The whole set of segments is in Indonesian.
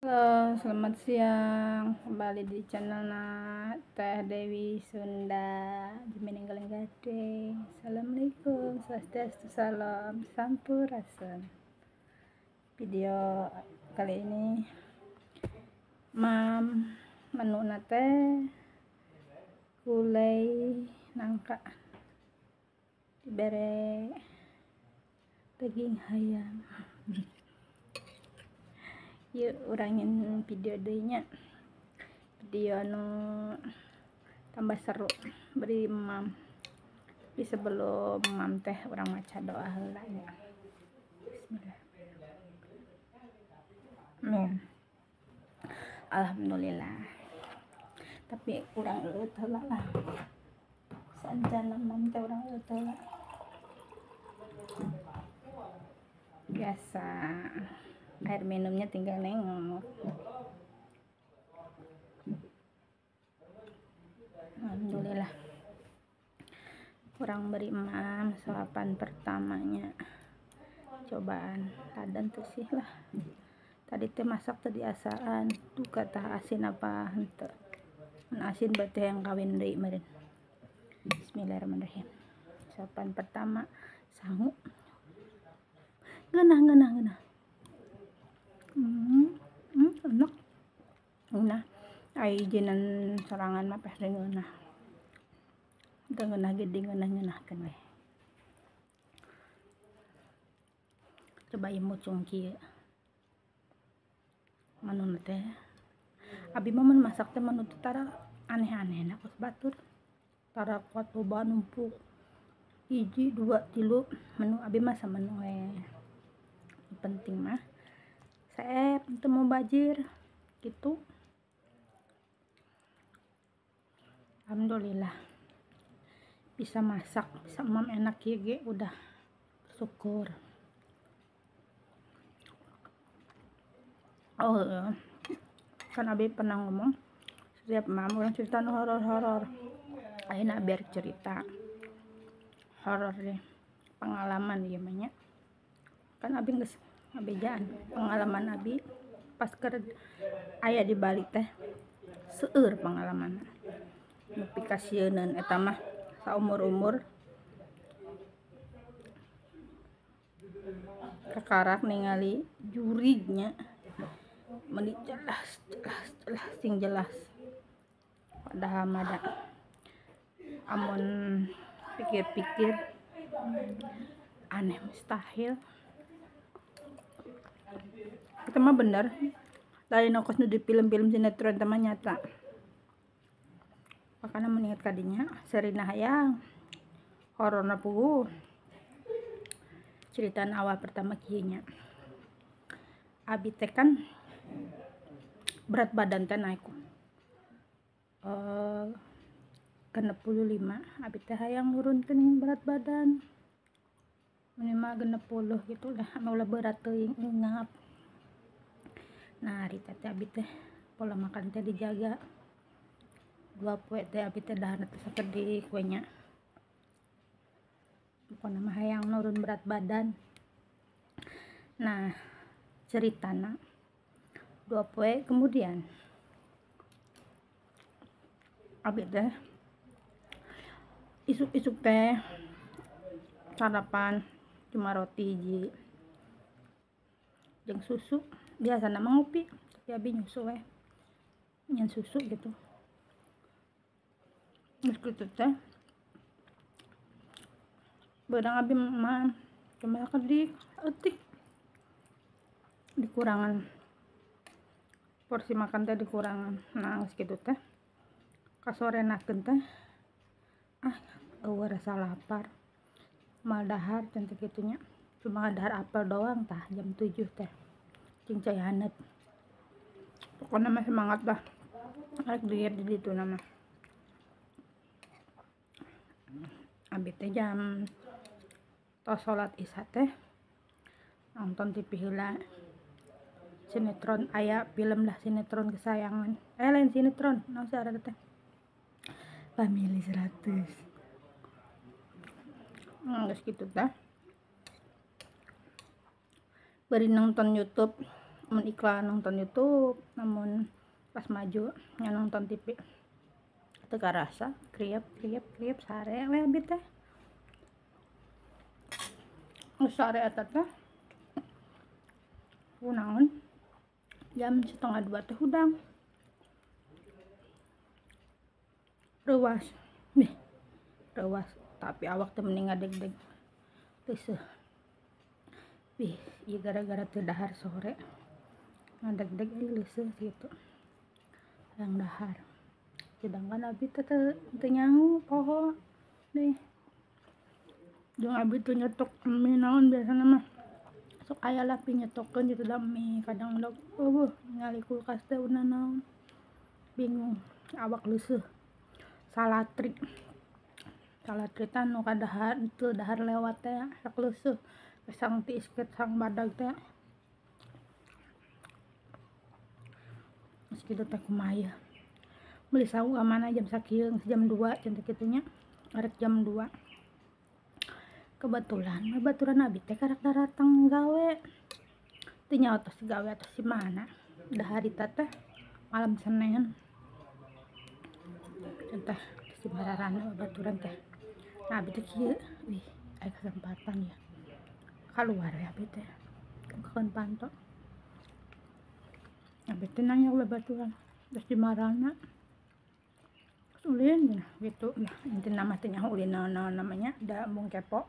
Halo, selamat siang. Kembali di channel Teh Dewi Sunda. Jimenenggaling Gading. Assalamualaikum, swastiastu, salam, sampurasun. Video kali ini menu nate gulai nangka dibere daging ayam. Yuk urangin video dehnya, video anu tambah seru beri mam. Tapi sebelum mam teh orang maca doa heula nya. Bismillah. Alhamdulillah. Tapi kurang eueuh heula lah. Sancana mam teh urang eueuh heula. Biasa air minumnya tinggal nengok. Alhamdulillah, kurang beri mam suapan pertamanya, cobaan tadan tuh sih lah. Tadi teh masak tadi asaan tuh kata asin apa henteu asin berarti yang kawin deui meureun. Bismillahirrahmanirrahim. Suapan pertama sangu ngeunah enak. Nah, ai ijinan sorangan mah peh ngeunah. Da ngeunah gede ngeunah-ngeunahkeun we. Coba imut cung kieu. Manu teh abi mah mun masak teh manu teh tara aneh-anehna kos batur. Tara kuat loba numpuk. 1, 2, 3 menu abi mah samenu we. Penting mah saep teu mau bajir gitu. Alhamdulillah bisa masak, bisa mam enak kieu ge udah syukur. Oh, kan abi pernah ngomong setiap mam urang cerita nu horor-horor. Ayeuna biar cerita horor deh, pengalaman ieu mah nya. Kan abi geus ngabejaan pengalaman abi pas keur aya di Bali teh seueur pengalaman. Nepi ka sieuneun eta mah saumur-umur kakarak ningali jurignya meuli jelas sing jelas. Padahal mah da amun pikir-pikir aneh mustahil. Itu mah bener lain ongkos nu di film-film sinetron teh mah nyata. Makanya mengingat kadinya Serina hayang hororna puguh. Ceritaan awal pertama kieu nya. Abi teh kan berat badan teh naik ke 65. Abi teh hayang nurunkeun berat badan minimal 60 gitu lah, ulah berat teuing ngap. Nah, hari teh abi teh pola makan teh dijaga. 2 poe teh abi teh dahar teh sakeddi kuenya. Pokona mah hayang nurun berat badan. Nah, ceritana 2 poe kemudian abi teh isuk-isuk teh sarapan cuma roti hiji jeung susu. Biasana mah ngopi, tapi abi nyusu we. Nyen susu gitu. Geus kitu teh beurang abi mah cuma sakedik eutik. Dikurangan porsi makan teh dikurangan. Nah, geus kitu teh kasorenakeun teh eueuh rasa lapar. Mal dahar can teh kitu nya. Cuma dahar apel doang tah jam 7 teh. Cing cai haneut. Pokona mah semangat dah. Rek diet di ditu nama. Abi teh jam tos salat isya teh nonton TV heula. Sinetron aya film lah sinetron kesayangan. Lain sinetron, naon saeureuna teh? Family 100. Geus kitu teh bari nonton YouTube mun iklan nonton YouTube, namun pas maju nya nonton TV teu karasa kriep sare we abi teh. Sare eta teh kunaon jam 1:30 teh hudang reuwas reuwas tapi awak teh mending ngadeg-deg teu ieu gara-gara teu dahar sore ngadeg-deg leuseuh gitu yang dahar. Sedangkan abi teh teu nyangu poho deh. Jeung abi teu nyetok mie naon biasana mah sok aya lah pi nyetokeun gitu da mie kadang da ningali kulkas teh udah naon bingung awak leuseuh salatri teh nu kadahar teu dahar lewat teh sok leuseuh sang tiis ket sang badag teh meski teh kumaha beli sawu amana jam sakieung jam 2 cenah kitu nya arek jam 2 kebetulan baturan abi teh karek datang gawe teu nyaho tos gawe atos si mana dahar eta teh malam Senin cenah si bararana baturan teh nah abi teh kieu aya kesempatan ya keluar ya abi teh keun panto abi teh nanya ke baturan terus dimarana ulin gitu lah intina mah teh nyaho ulin naon namanya da embung kepo.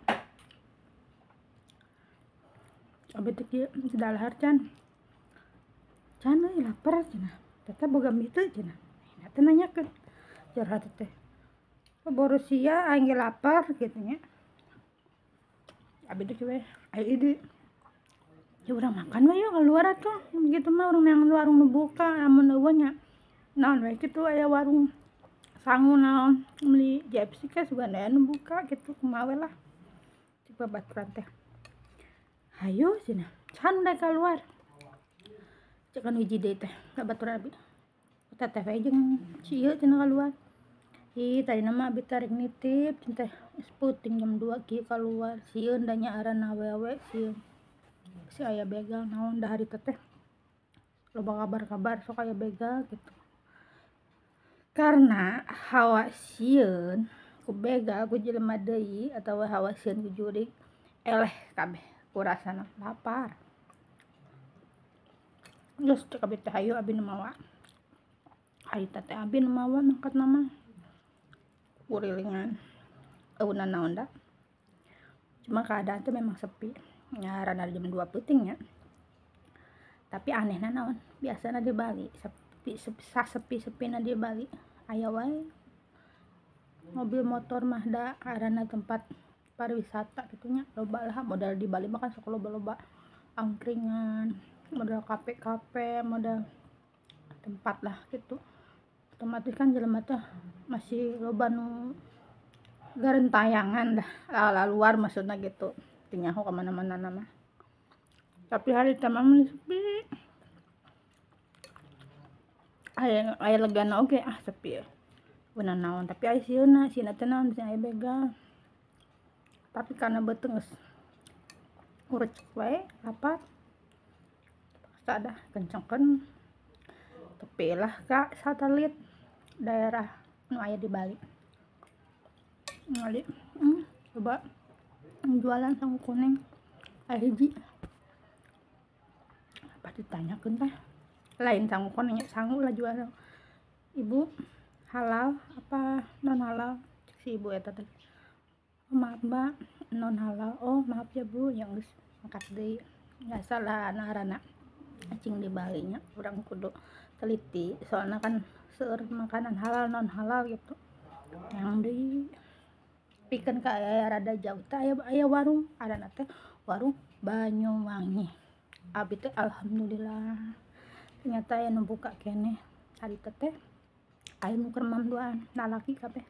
Abi teh kieu sadalahar can euy lapar cenah teteh boga mie teu cenah teh nanyakeun curhat teh borosia aing ge lapar kitu nya. Abi teh we aya ide ya urang makan we yuk keluar atuh gitu mah urang yang warung nu buka amun eueuh nya naon we kitu aya warung sangu naon beli JFC ke sugan aya nu buka gitu kumaha we lah cik babaturan teh hayu cenah can da keluar cek anu hiji deui teh babaturan abi teteh we jeung cieu cenah keluar tadina mah abi tarik nitip teh puting jam 2 kieu keluar sieun da nyaaran awewe sieun si aya begal naon da hari teh loba kabar-kabar sok aya begal gitu karena hawa sieun ku begal ku jelema deui atawa hawa sieun ku jurig eleh kabeh ku rasana lapar geus cek abi teh hayu abi nu mawa hari teh abi nu mawa mangkat mah kurilingan eueuh naon da cuma keadaan teh memang sepi ngaran jam 2 peuting nya tapi anehna naon biasana di Bali sepi-sepina di Bali aya wae mobil motor mah da karana tempat pariwisata gitu nya loba lah modal di Bali mah kan sok loba-loba angkringan modal kafe modal tempat lah gitu otomatis kan jelema teh masih loba nu garentayangan dah luar maksudna gitu teu nyaho ka mana-mana mah tapi hari teh mah sepi aya legana oge sepi beunang naon tapi aya sieuna teh naon bisa aya begal tapi karena beuteung geus urecek wae lapar paksa dah kencengkeun tepi lah ka satelit daerah nu aya di Bali ngali coba jualan sangu kuning aya hiji pas ditanyakeun teh lain sangu kuning sangu lah jualan ibu halal apa non halal si ibu eta teh maaf mbak non halal oh maaf ya bu yang geus angkat deui biasa lah anak-anak acing di Bali nya urang kudu teliti soalnya kan seueur makanan halal non halal gitu yang di pikeun ka aya rada jauh teh aya warung aranna teh warung Banyuwangi abi teh alhamdulillah ternyata aya nu buka keneh hari teh aya nu keur manduaan lalaki kabeh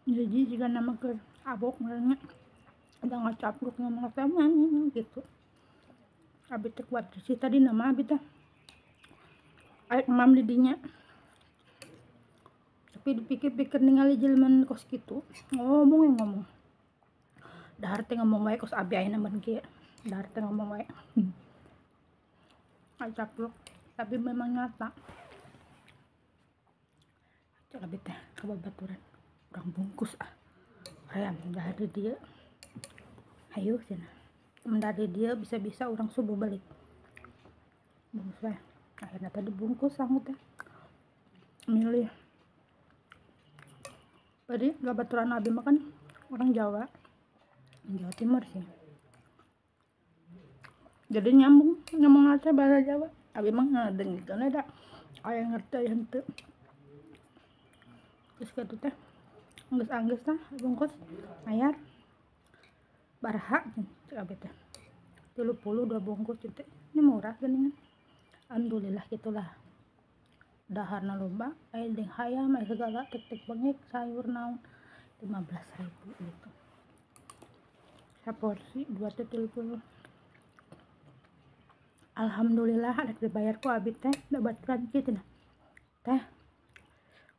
jadi juga nama ke abok ngaranna ada ngacapluk ngomong sama gitu abi teh kuat sih tadi nama abi teh aya imam di dinya tapi dipikir-pikir ningali jelema kos kitu ngomong dahar teh ngomong wae kos abi ayeuna mun kieu dahar teh ngomong wae caplok, tapi memang nyata. Cek abi teh kababaturan orang bungkus ayam udah ada dia, ayo cina mendari dia bisa-bisa orang subuh balik bungkus lah akhirnya tadi bungkus sanggup teh milih. Tadi kababaturan abi makan orang Jawa Timur sih, jadi nyambung aja bahasa Jawa. Abi mah ngadeng gitu ada aya ngerti aya henteu. Terus gitu teh angges tah bungkus mayar baraha cek abi teh 32 bungkus teh ini murah geuningan. Alhamdulillah gitulah, daharna loba aya deng hayam aya segala tek bengek sayur naon 15.000 gitu saporsi 2 teh 30. Alhamdulillah ada dibayar ku abi teh baturan kitu nah teh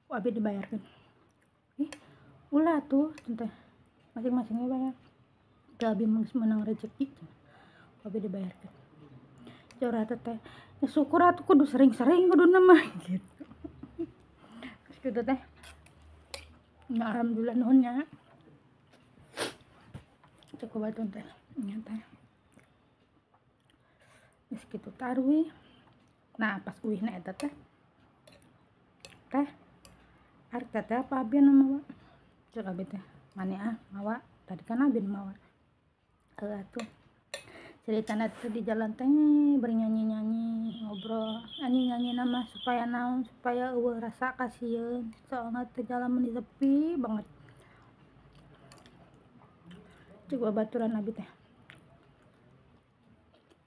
ku abi dibayarkeun ulah tuh teh masing-masingnya bayar teh abi menang rezeki abi dibayarkeun curhat teh ya syukur atuh kudu sering-sering kudu mah gitu. Terus gitu teh nah, alhamdulillah nuhunnya cukup batu teh nyata terus gitu tarwi. Nah pas uihna eta teh arek teh apa abi nama cek abi teh mane mawa tadi kan abi mawa atuh ceritana tuh di jalan teh bernyanyi-nyanyi ngobrol nyanyi nama supaya naon supaya eueuh rasa kasieun soalna teh jalan meni sepi banget cek babaturan abi teh.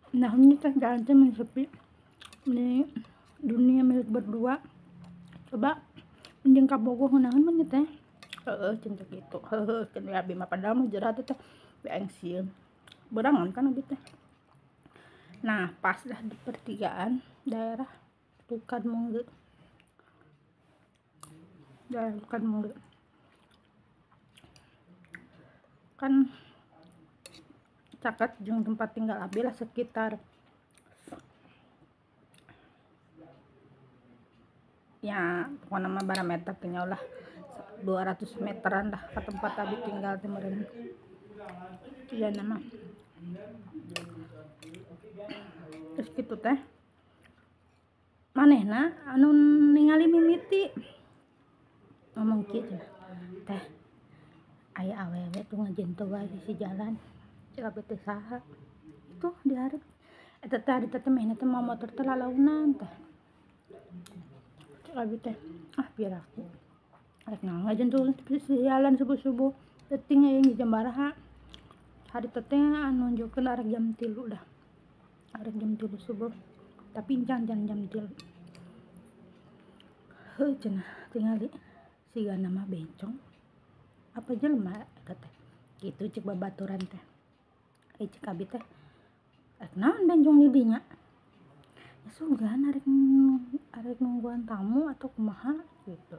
Nah ini teh jalan teh meni sepi ini dunia milik berdua coba menjeng kabogoh ngeunaheun mah teh cinta gitu kan abi mah padahal mah jerat teh beang sieun berangan kan abi teh. Nah pas dah di pertigaan daerah Tukan Mongge kan caket jeung tempat tinggal abi lah sekitar ya pokoknya mah barameter tinggal lah 200 meteran lah ke tempat abi tinggal teh meureun ya nama. Terus gitu teh manehna anu ningali mimiti ngomong kitu teh aya awewe tuh ngajentoh wae di si jalan cek abi teh saha tuh di hareup eta teh ari teh mehna teh mau motor teh lalaunan teh cek abi teh biar aku rek ngajentoh si jalan subuh-subuh teuting aya jam baraha hari teh anu nunjukkeun arek jam 3 dah arek jam 3 subuh tapi jam 3 heuh cenah tingali siga nama bencong apa jelema eta teh kitu cek babaturan teh cek abi teh rek naon bencong di dinya ya sugan arek nungguan tamu atau kumaha gitu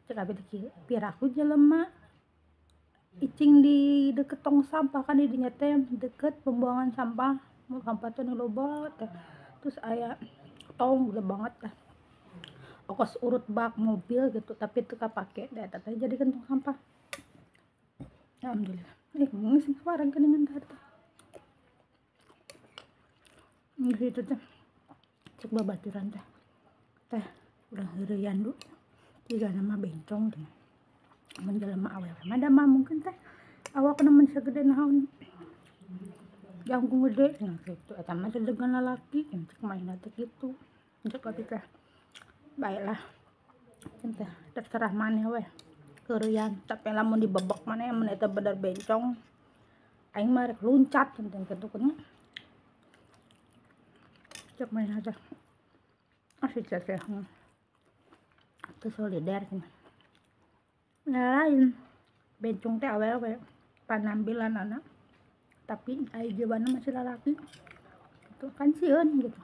cek abi teh kieu biar aku jelema icing di deket tong sampah kan di dinya teh deket pembuangan sampah teh nu loba teh terus aya tong gede banget teh ongkos urut bak mobil gitu tapi teu kapake da eta teh jadi tong sampah. Alhamdulillah ngising suarang geuningan teh gitu teh cek babaturan teh urang heureuyan du jiga nama bencong teh mun jelema awewe mah da mah mungkin teh awakna mun sagede naon jangkung gede nah gitu eta mah dedegan lalaki cek mainna teh kitu cek abi teh baiklah teh terserah maneh we keureuyan tapi lamun dibebek maneh mun eta bener bencong aing mah rek luncat tentang kitu nya cek mainna teh asih teh teu solider cenah lain bencong teh awewe panampilan anak tapi aya jiwana masih lalaki itu kan sieun gitu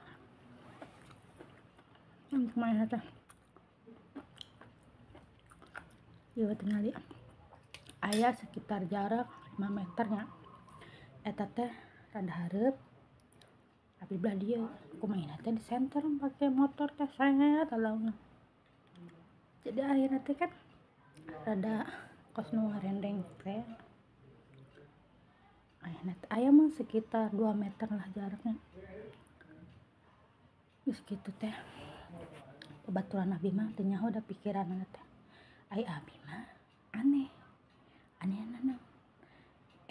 kumaha teh ieu tingali aya sekitar jarak 5 meternya eta teh rada hareup abi belah dieu aku main teh di center pakai motor teh set alauna. Jadi akhirnya teh kan rada kos nu ngarendeng teh. Akhirnya teh aya mah sekitar 2 meter lah jaraknya. Terus gitu teh. Babaturan abi mah teu nyaho da pikiran teh. Ai abi mah aneh naon.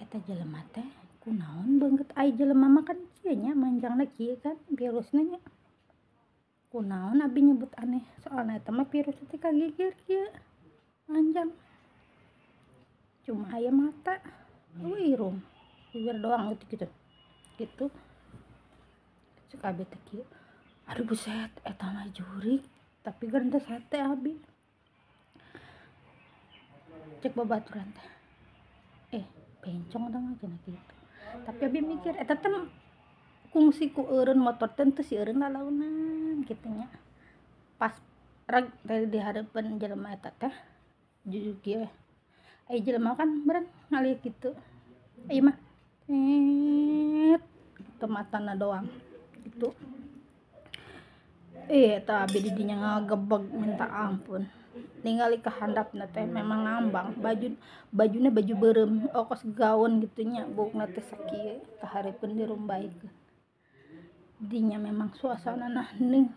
Eta jelema teh kunaon beungeut ai jelema mah kan kieu nya manjangna kieu kan virusna nya. Kunaon abi nyebut aneh soalna eta mah virus teh kagigir kieu manjang. Cuma aya mata, irung, bibir doang gitu. Gitu. Cek abi teh kieu. Aduh buset, eta mah jurig, tapi kan teh sate abi. Cek babaturan teh. Bencong dah mah cenah gitu. Tapi abi mikir eta teh kungsi ku eureun motor teh teu si eureun lalaunan kitu nya. Pas rag dari di hareupeun jelema eta teh jujur kieu. Ai jelema kan beureun ngalieu kitu. Ieu mah gitu matana doang. Gitu. Eta abi di dinya ngagebeg minta ampun. Ningali ka handapna teh memang ngambang, bajuna baju beureum okos gaun gitu nya, bukna teh sakieu kahareupeun dirumbaikeun. Dinya memang suasanana hening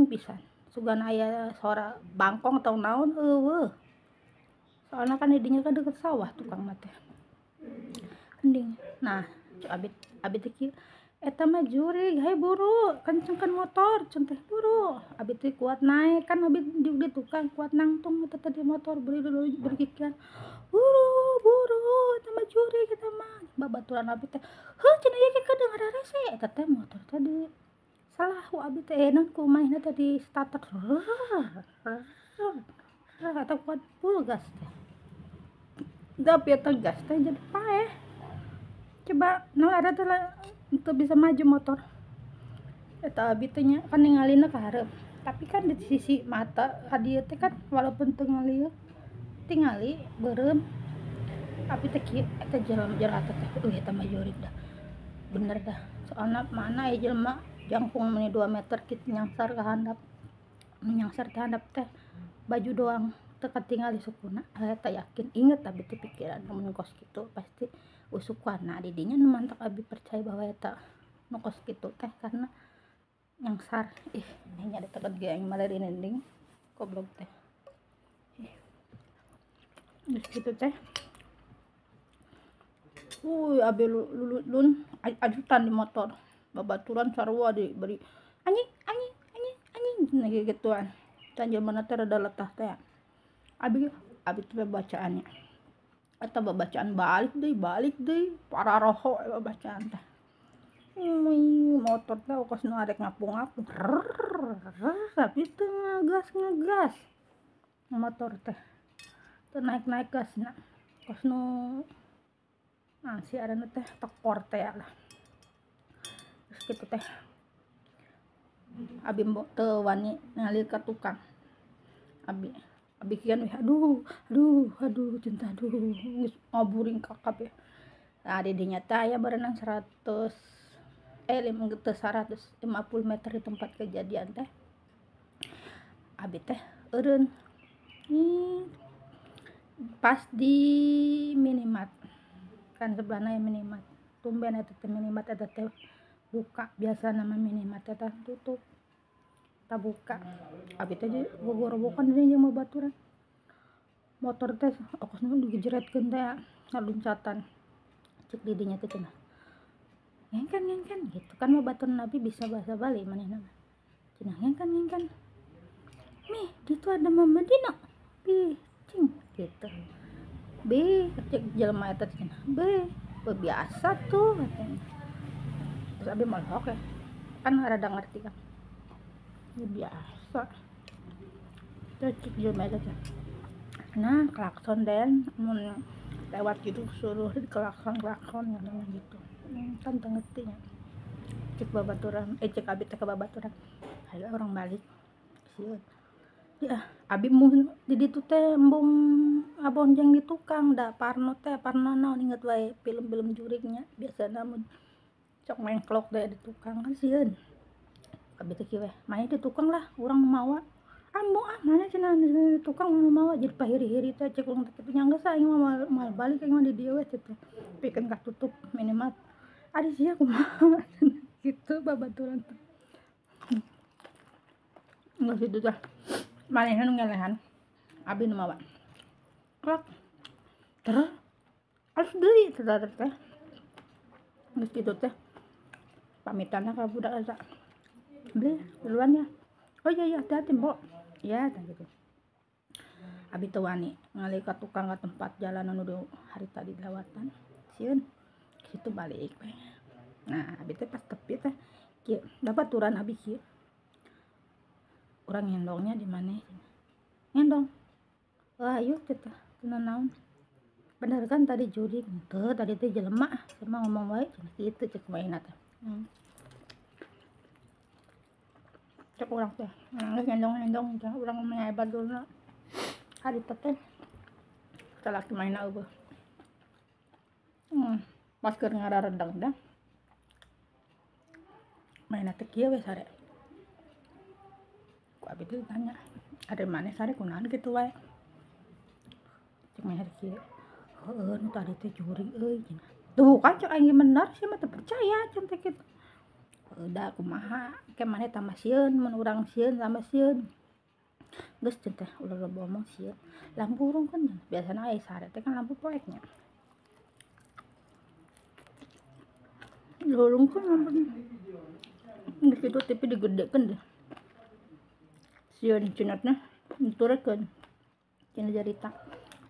pisan. Sugan aya suara bangkong atau naon eueuh. Soalna kan di dinya kan deket sawah tukang mah teh. Hening. Nah, abi teh kieu eta mah jurig, hai buru kencengkeun motor cen teh buru. Abi teh kuat naik kan abi di tukang kuat nangtung eta teh di motor berkikian. Buru eta mah jurig eta mah. Babaturan abi teh, "Heuh cenah ieu ge kedenger rese." Eta teh motor teh di salahu abi teh naon kumaha teh di starter. Eta kuat full gas teh. Tapi eta gas teh jadi paeh. Coba naon ada teh teu bisa maju motor. Eta abi teh nya kan ningalina ka hareup. Tapi kan di sisi mata hadieu teh kan walaupun teu ngalieu tingali beureum. Abi teh kieu eta jelema teh eta mah jurig dah. Bener dah. Soalna mana aya jelema jangkung meni 2 meter kitu nyangsar ka handap. Nyangsar teh handap teh baju doang teu katingali sukuna. Eta yakin inget abi teh pikiran mun kos kitu pasti usukanna di dinya nu mantak abi percaya bahwa eta nu kos kitu teh karena nyangsar nya da tebet ge aing mah ending goblok teh. Geus kitu teh. Abi lulun ajutan di motor. Babaturan sarua diberi anjing nah gituan. Can jelema teh rada letah teh. Abi teh bacaannya. Eta babacaan balik deui pararoho babacaan teh. Motor teh kos nu arek ngapung-ngapung. Tapi teu ngegas. Motor teh teu naik gasna. Kos nu si aranna teh tekor teh lah. Terus kitu teh. Abi teu wani ngalih ka tukang. Abi kian aduh cinta geus ngaburing kakap ya. Nah di dinya teh aya berenang 150 meter di tempat kejadian teh. Abi teh eureun pas di minimat kan sebelahna minimat. Tumben eta teh minimat eta teh buka, biasa nama minimat eta tutup. Ta buka. Abi teh gogorobokan deui jeung babaturan. Motor teh okosna digejeretkeun teh ngaluncatan. Cek di dinya teh cenah. Ngengkan gitu kan babaturan abi bisa bahasa Bali manehna mah. Cenah ngengkan. Mih, gitu ada Mama Dina. Cing gitu. Cek jelema eta cenah. Biasa tuh katanya. Terus abi malhok ya. Kan rada ngerti kan. Ya biasa. Cek jelema eta teh. Nah, klakson den mun lewat gitu suruh klakson gitu. Kan teu ngerti nya. Cek babaturan, cek abi teh ka babaturan. Hayu orang balik. Sieun. Ya, abi mun di ditu teh embung abonjang di tukang da parno naon inget wae film-film jurignya biasana mun cok mengklok deh di tukang kan sieun abi teh kieu main di tukang lah urang mawa ambo mana cenah tukang mawa jadi pahiri-hiri teh cek urang teh nyangga sa aing mah mal balik aing mah di dieu we teh pikeun katutup minimal adi sia kumaha gitu babaturan teh geus kitu teh manehna nu ngelehan abi nu mawa klok terus harus deui teh geus kitu teh pamitanna ka budak eta beli duluan ya oh iya hati-hati mbok ya gitu abi teu wani ngalih ka tukang ka tempat jalan anu hari tadi lewatan sieun situ balik we nah abi teh pas tepi teh kieu dapat turan abi kieu urang ngendongnya di mana ngendong wah yuk kita teu naon bener kan tadi juri teu tadi teh jelema sama ngomong wae cenah kitu cek mainna teh cek urang teh geus ngendong urang mah hebat dulu hari teh salaki mainna eueuh pas keur ngararedang dah mainna teh kieu we sare ku abi teh tanya ada mana sare kunaon kitu wae cek mainna kieu heueuh nu tadi teh juri euy cenah tuh kan cek aing bener sih mah teu percaya cenah teh kitu udah kumaha ke maneh tambah sieun mun urang sieun tambah sieun geus teh ulah ngomong sieun lampu urang kan biasana aya sare teh kan lampu poeknya lurung kan lampu geus kitu TV digedekeun deh sieun cenatna nuturkeun cenah jarita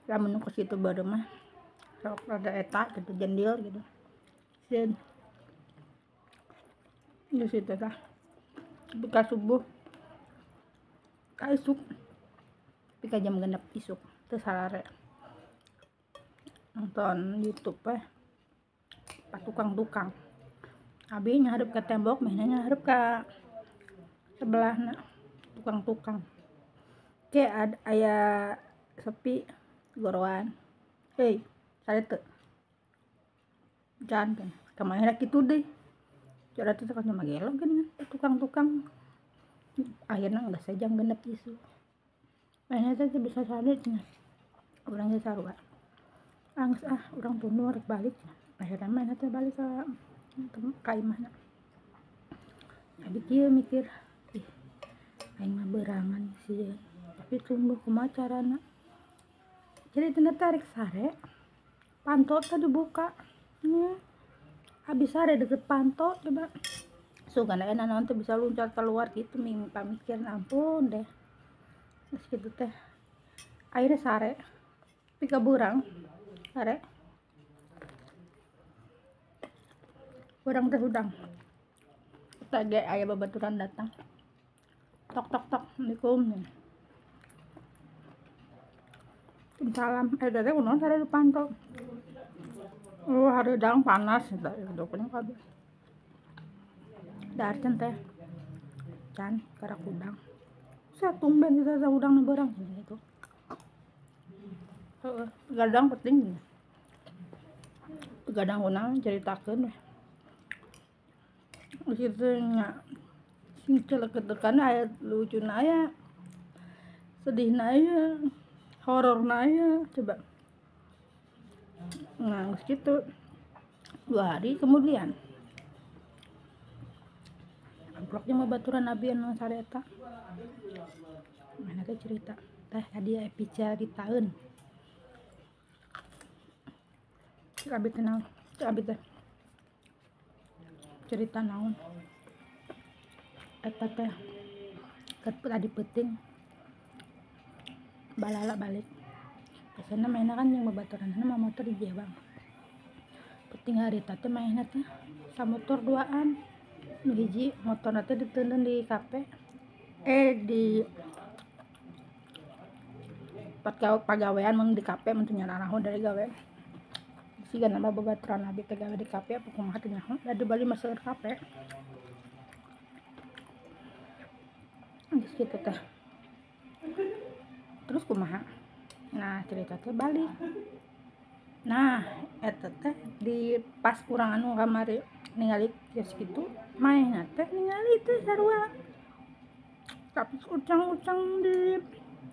lamun nu ka situ baru mah sok rada eta gitu jendil gitu sieun geus kitu tah buka subuh ka isuk pika jam 6 isuk teu sarare nonton YouTube pas tukang-tukang abi nyaharep ka tembok mainnya nyaharep ka sebelahna tukang-tukang ke aya sepi goroan hei sare teu jangan kamaha kitu deui cara teh kan cuma gelok kan tukang-tukang akhirnya udah sejam 6 isu mainnya teh bisa sare cenah urang ge sarua anggus urang tundur balik akhirnya mainnya teh balik ka imahna abi kieu mikir aing mah berangan sih tapi tumbuh kumaha carana jadi teu tarik sare panto teh dibuka abi sare deket panto coba sugana enak naon teh bisa luncat keluar gitu pamikiran ampun deh geus kitu teh akhirnya sare pika burang sare urang teh hudang eta ge aya babaturan datang tok assalamualaikum salam teh kunaon sare di panto hareudang panas eta doknya kabeh darcan teh can karak udang satumben kita sa udang na barang gitu heeh gadang penting gadang unang ceritakeun we kitu nya sing celeukeun aya lucuna aya sedihna aya hororna aya coba nah geus kitu 2 hari kemudian amploknya mah baturan abi anu sare eta mana teh cerita teh tadi epi caritaeun abi teh naon abi teh cerita naon eta teh ket tadi peuting balala balik biasana mainna kan yang babaturanna mah motor di Jebang peuting harita teh mainna teh samotor 2an nu hiji motorna teh diteundeun di kape di pagawean mun di kape mun teu nyanaon dari gawe siga nama babaturan abi teh gawe di kape apa kumaha teh nyaho da di Bali mah seueur kape geus kitu teh terus kumaha nah cerita teh balik nah eta teh di pas kurang anu kamari ningali kios gitu main teh ningali teh sarua tapi ucang-ucang di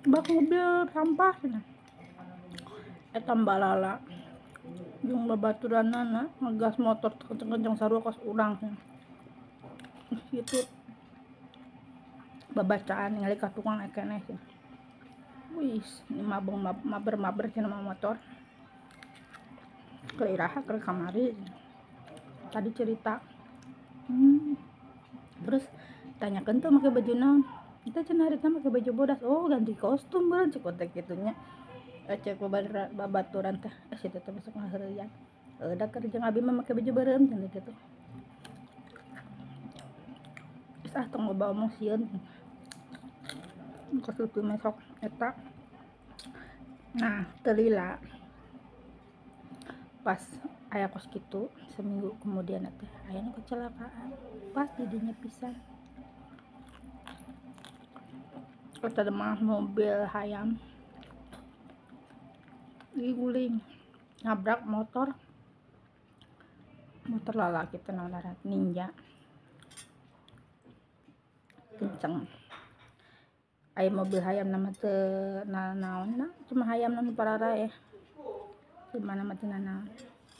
bak mobil sampah cenah eta balala jeung babaturanana ngegas motor kenceng-kenceng sarua kos urang cenah gitu babacaan ningali ka tukang ekeneh cenah wis maber cenah motor keiraha ke kamari tadi cerita terus tanyakan tuh pakai baju naon kita cenah harita pakai baju bodas oh ganti kostum beureun cek otek kitunya cek babaturan teh situ teh besok ngaheureuyan da kerja abi mah make baju beureum cenah gitu geus tong loba omong sieun kasutu mesok eta nah teu lila pas aya kos kitu seminggu kemudian teh aya nu kecelakaan pas di dinya pisan eta mah mobil hayam guling nabrak motor lalaki teh naon ngaran Ninja kenceng aya mobil hayam nama teu naonna cuma hayam nu parara ya gimana mah teu naon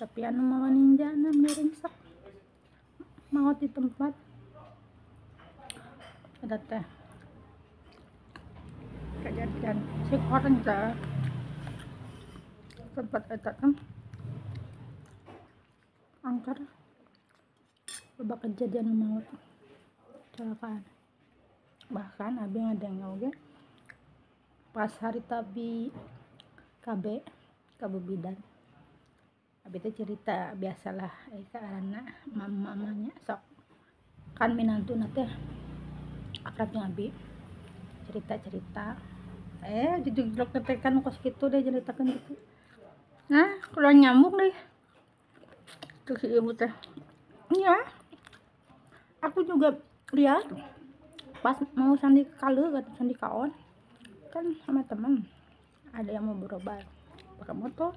tapi anu mawa Ninja na ringsek maot di tempat ada teh kejadian si orang teh tempat eta kan angker loba kejadian maut kecelakaan bahkan abi ngadengel ge pas hari tabi KB bidan abi teh cerita biasalah karena mamanya sok kan minantuna teh akrab jeung abi cerita jujur ketekan kos kitu deh ceritakan gitu nah kurang nyambung deh tuh si ibu teh iya aku juga lihat pas mau sandi kalu atau sandi kaon kan sama teman ada yang mau berobat pakai motor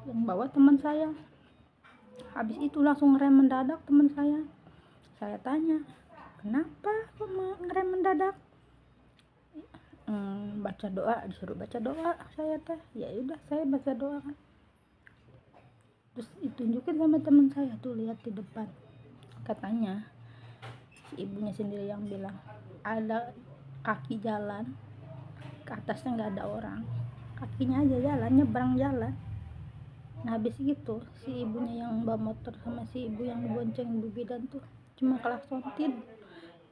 yang bawa teman saya habis itu langsung ngerem mendadak teman saya tanya kenapa kok ngerem mendadak baca doa disuruh baca doa saya teh ya udah saya baca doa kan terus ditunjukin sama teman saya tuh lihat di depan katanya si ibunya sendiri yang bilang ada kaki jalan ke atasnya nggak ada orang kakinya aja jalan nyebrang jalan nah habis gitu si ibunya yang bawa motor sama si ibu yang bonceng ibu bidan tuh cuma klaksontin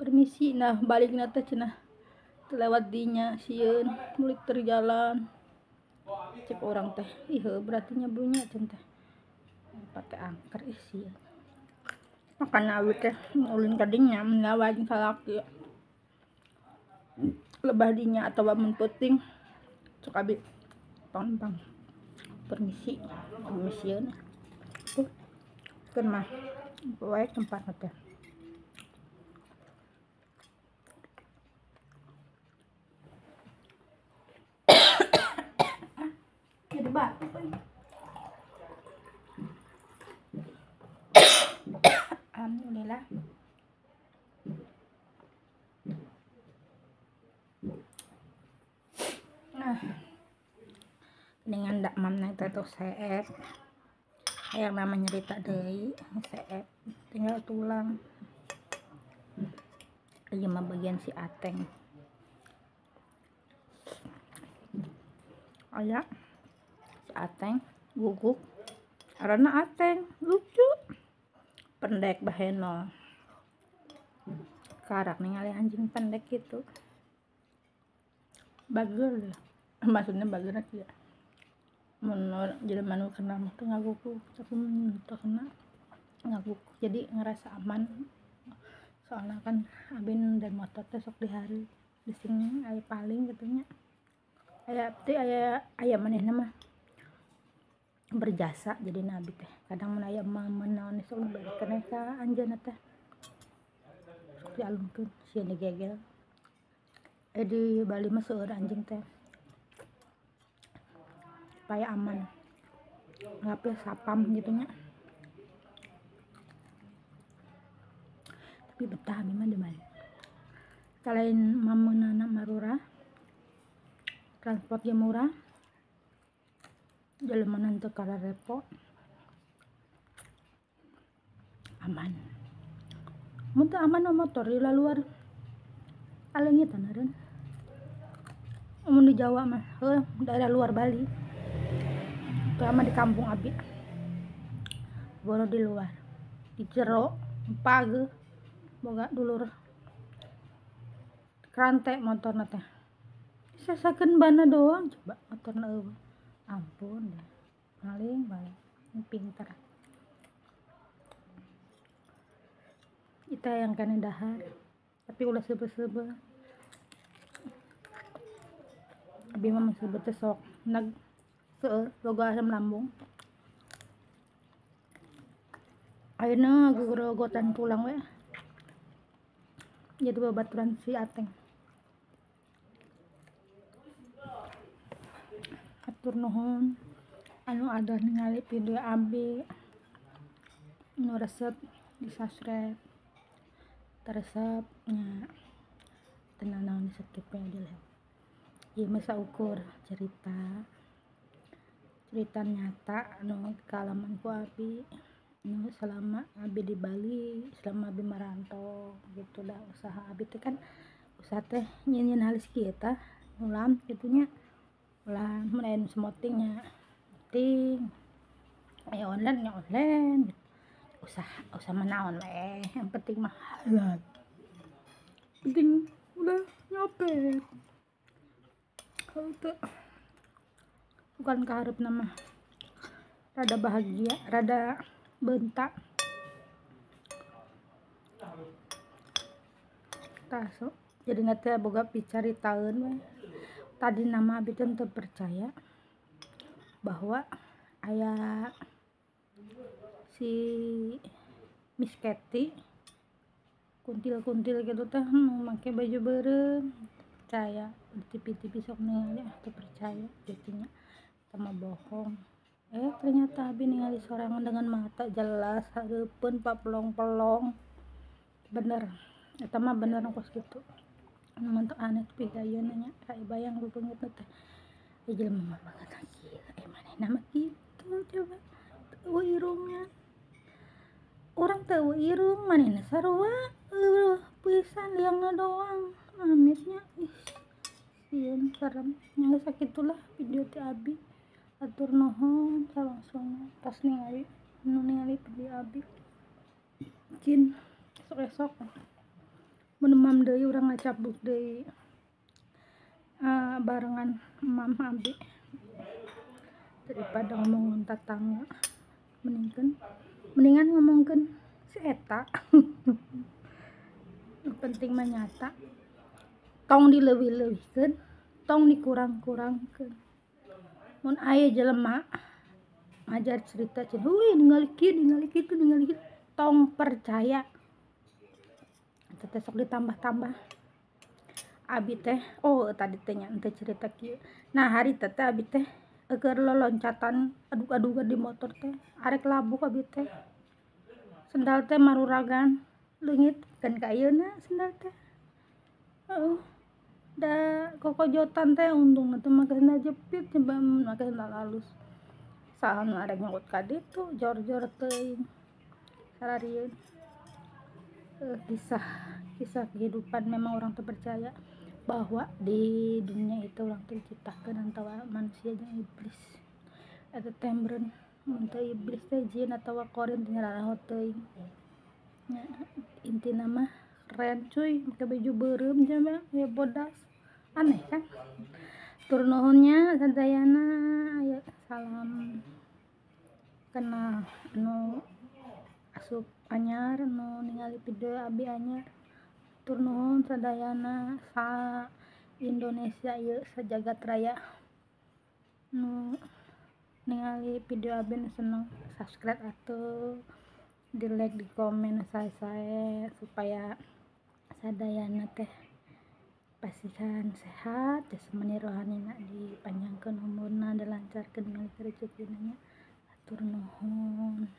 permisi nah balik nate cenah lewat dinya sieun mulik terjalan cek orang teh ih berarti nyebunya teh pakai angker isi makanya awit teh ulin kadinya menawa jeung salaki lebah dinya atau mun peuting sok abi pang permisi tuh kan mah poe tempat teh jadi batuk alhamdulillah nah dengan ndak mamna itu seep yang namanya nyerita deui seep tinggal tulang ieu mah bagian si ateng aya si ateng guguk karena ateng lucu pendek bahenol karak ningali anjing pendek gitu bagel maksudnya bagel ya menurut jadi manu kena tuh ngaguku tapi tuh kena ngaguku jadi ngerasa aman soalnya kan abin dan motor teh sok di hari di sini aya paling gitunya aya manehna mah berjasa jadi nabi teh kadang mun aya menaon sok balikeun ka anjeunna teh sok dialungkeun sieun digegel di Bali mah seueur anjing teh supaya aman ngape sapam gitunya Bi betah abi mah deman. Selain mamunana marurah, transportnya murah, jalemanan teu karerepo, aman. Mun teu aman motor di luar aleungitan eureun. Mun di Jawa mah, daerah luar Bali. Teu aman di kampung abi. Bono di luar. Di jero pageuh boga dulur krante motorna teh. Sasakeun bana doang coba motorna eueuh. Ampun deh. Paling pinter. Kita yang kena dahar tapi ulah sebe-sebe. Abi mah masih bete sok nag seueur boga asam lambung. Ayeuna gerogotan pulang we. Jadi babaturan si Ateng. Atur nuhun anu ada ningali video abi nu resep di subscribe teresep nya tenan naon di skip we deh. Ieu mah saukur cerita nyata anu kalaman ku abi nu selama abi di Bali, selama abi merantau gitu dah. Usaha abi teh kan usaha teh nyin halis kieu tah ulam kitunya ulah mun aya nu semotingnya penting aya online gitu. Usaha manaon we yang penting mah halal, penting udah nyopet kalau tuh bukan keharap nama rada bahagia rada bentak taso jadi nggak boga picaritaan we. Tadi nama abi teu percaya bahwa aya si Miss Kathy kuntil gitu teh make baju beureum percaya di TV sok ningali teu percaya jadinya sama bohong. Ternyata abi ningali sorangan dengan mata jelas hareupeun papelong-pelong bener eta mah bener kos kitu mantuk aneh tapi gayeuna nya kayak bayang beungeut teh jelema mah banget kieu manehna mah kitu coba teu irungnya urang teu irung manehna sarua pisan liangna doang amitnya sieun serem nya sakitulah video ti abi. Atur nuhun salangsung pas ningali video abi jin esok menemam deui urang ngacabuk deui barengan mam abi daripada ngomongin tetangga mendingan ngomongkeun si eta. Penting mah nyata tong dileuwih-leuwihkeun tong dikurang-kurangkeun mun aya jelema ngajar cerita cenah ningali kitu tong percaya teh sok ditambah-tambah abi teh tadi teh nya teh cerita kieu nah hari teh abi teh keur loncatan aduk-adukan di motor teh arek labuk abi teh sendal teh maruragan leungit kan ka ayeuna sendal teh da kokojotan teh untungna teh make sendal jepit coba make sendal halus saha nu arek nyaut ka ditu jor-jor teuing sararieun. Kisah kehidupan memang orang terpercaya bahwa di dunia itu orang terciptakan antara manusia jeung iblis eta teh meureun mun teu iblis teh jin atawa korin teh nyararahot teuing nya intina mah keren cuy make baju beureum coba ya bodas aneh kan. Tur nuhunnya sadayana aya salam kenal anu asup anyar nu ningali video abi anyar. Tur nuhun sadayana sa Indonesia ieu sajagat raya nu ningali video abi nu seneng subscribe atuh di like di komen sae-sae supaya sadayana teh pasihan sehat jasmani rohanina dipanjangkeun umurna dilancarkeun ningali rezekina nya. Atur nuhun.